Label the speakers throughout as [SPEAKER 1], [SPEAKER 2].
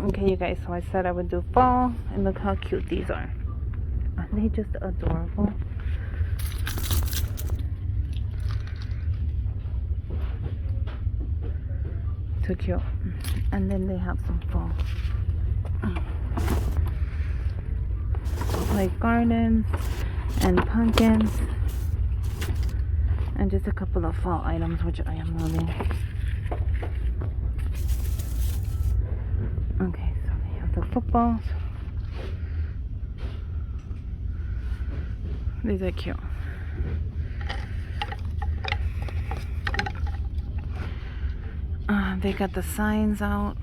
[SPEAKER 1] Okay, you guys, so I said I would do fall, and look how cute these are. Aren't they just adorable? So cute. And then they have some fall, like gardens and pumpkins, and just a couple of fall items, which I am loving. Okay, so they have the footballs. These are cute. They got the signs out.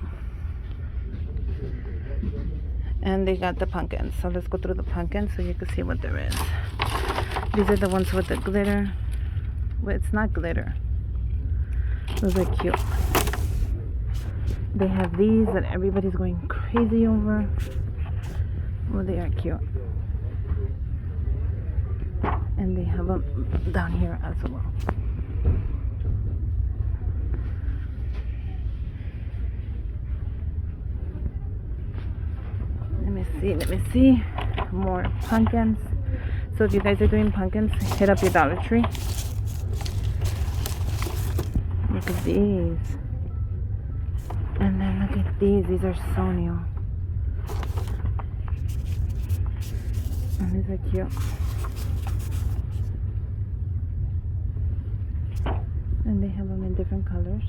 [SPEAKER 1] And they got the pumpkins. So let's go through the pumpkins so you can see what there is. These are the ones with the glitter. Well, it's not glitter. Those are cute. They have these that everybody's going crazy over. Well, they are cute. And they have them down here as well. Let me see. More pumpkins. So if you guys are doing pumpkins, hit up your Dollar Tree. Look at these. And then look at these. These are so new. And these are cute. And they have them in different colors.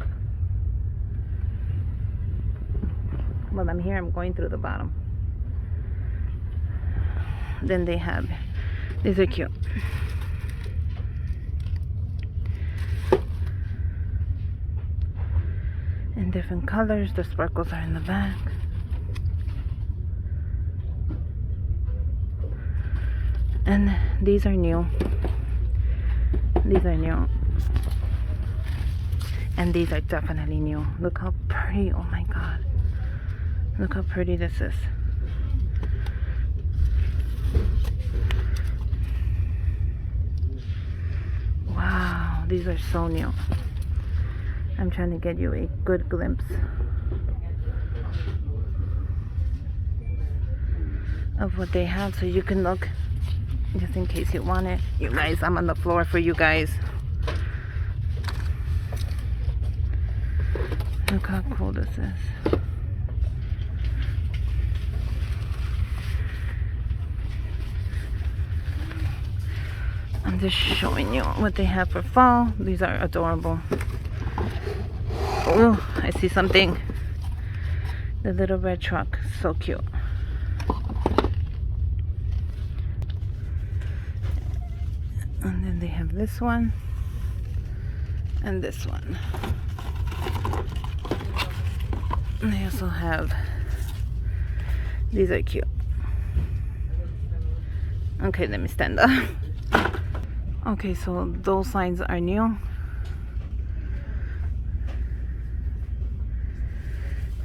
[SPEAKER 1] Well, I'm here. I'm going through the bottom. Then they have, these are cute. In different colors. The sparkles are in the back. And these are new. These are new. And these are definitely new. Look how pretty. Oh my god. Look how pretty this is. Wow, these are so new. I'm trying to get you a good glimpse of what they have so you can look just in case you want it. You guys, I'm on the floor for you guys. Look how cool this is. I'm just showing you what they have for fall. These are adorable. Oh, I see something. The little red truck. So cute. And then they have this one. And this one. And they also have, these are cute. Okay, let me stand up. Okay, so those signs are new.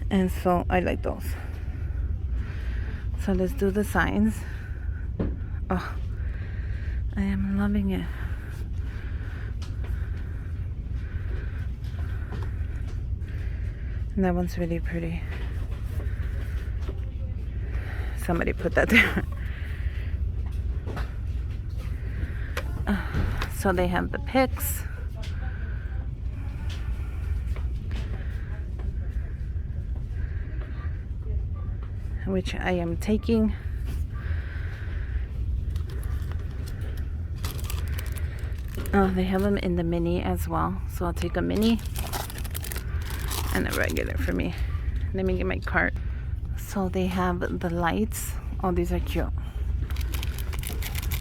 [SPEAKER 1] And so I like those. So let's do the signs. Oh, I am loving it. And that one's really pretty. Somebody put that there. So they have the picks. Which I am taking. Oh, they have them in the mini as well. So I'll take a mini and a regular for me. Let me get my cart. So they have the lights. Oh, these are cute.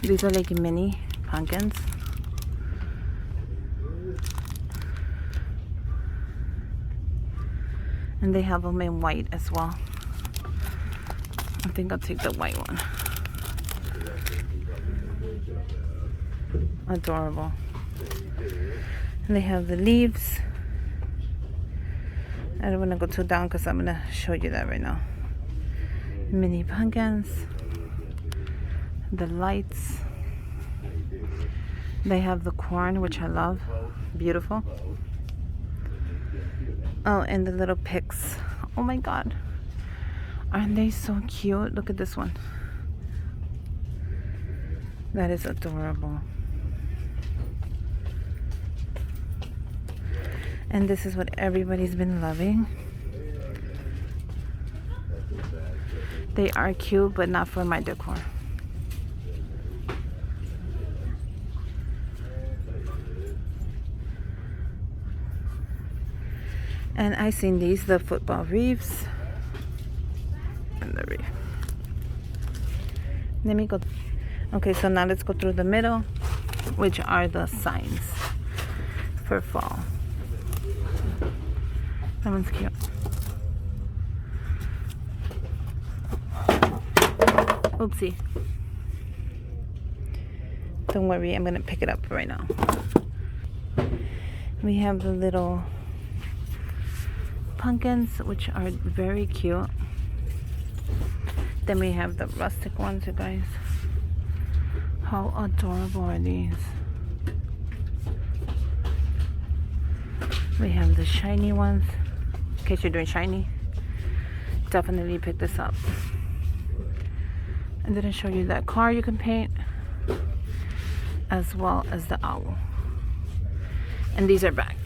[SPEAKER 1] These are like mini pumpkins. And they have them in white as well. I think I'll take the white one. Adorable. And they have the leaves. I don't want to go too down because I'm going to show you that right now. Mini pumpkins. The lights. They have the corn, which I love. Beautiful. Oh, and the little picks. Oh my god. Aren't they so cute? Look at this one. That is adorable. And this is what everybody's been loving. They are cute, but not for my decor. And I seen these, the football reefs. And the reef. Let me go. Okay, so now let's go through the middle, which are the signs for fall. That one's cute. Oopsie. Don't worry, I'm gonna pick it up right now. We have the little pumpkins, which are very cute. Then we have the rustic ones, you guys. How adorable are these? We have the shiny ones. In case you're doing shiny, definitely pick this up. I didn't show you that car you can paint, as well as the owl. And these are back.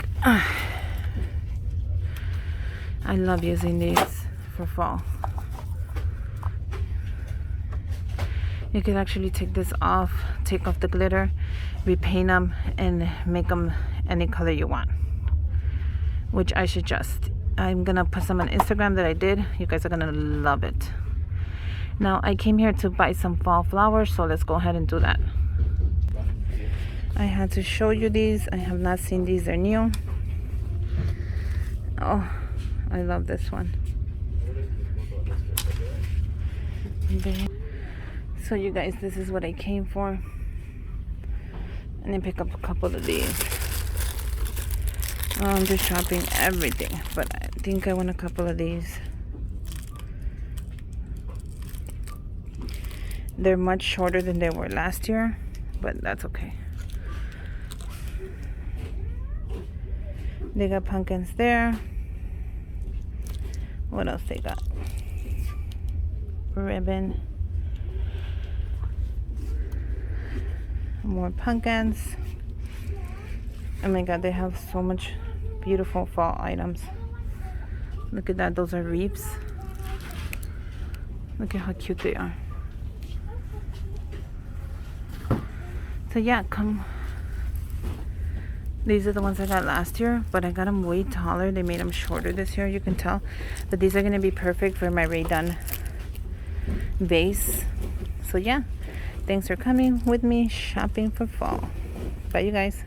[SPEAKER 1] I love using these for fall. You can actually take this off, take off the glitter, repaint them, and make them any color you want, which I suggest. I'm gonna put some on Instagram that I did. You guys are gonna love it. Now I came here to buy some fall flowers, so let's go ahead and do that. I had to show you these. I have not seen these, they're new. Oh, I love this one. Okay. So you guys, this is what I came for. And then pick up a couple of these. I'm just shopping everything, but I think I want a couple of these. They're much shorter than they were last year, but that's okay. They got pumpkins there. What else they got? Ribbon. More pumpkins. Oh my god, they have so much beautiful fall items. Look at that, those are wreaths. Look at how cute they are. So yeah, come. These are the ones I got last year, but I got them way taller. They made them shorter this year, you can tell. But these are going to be perfect for my Ray Dunn vase. So yeah, thanks for coming with me shopping for fall. Bye, you guys.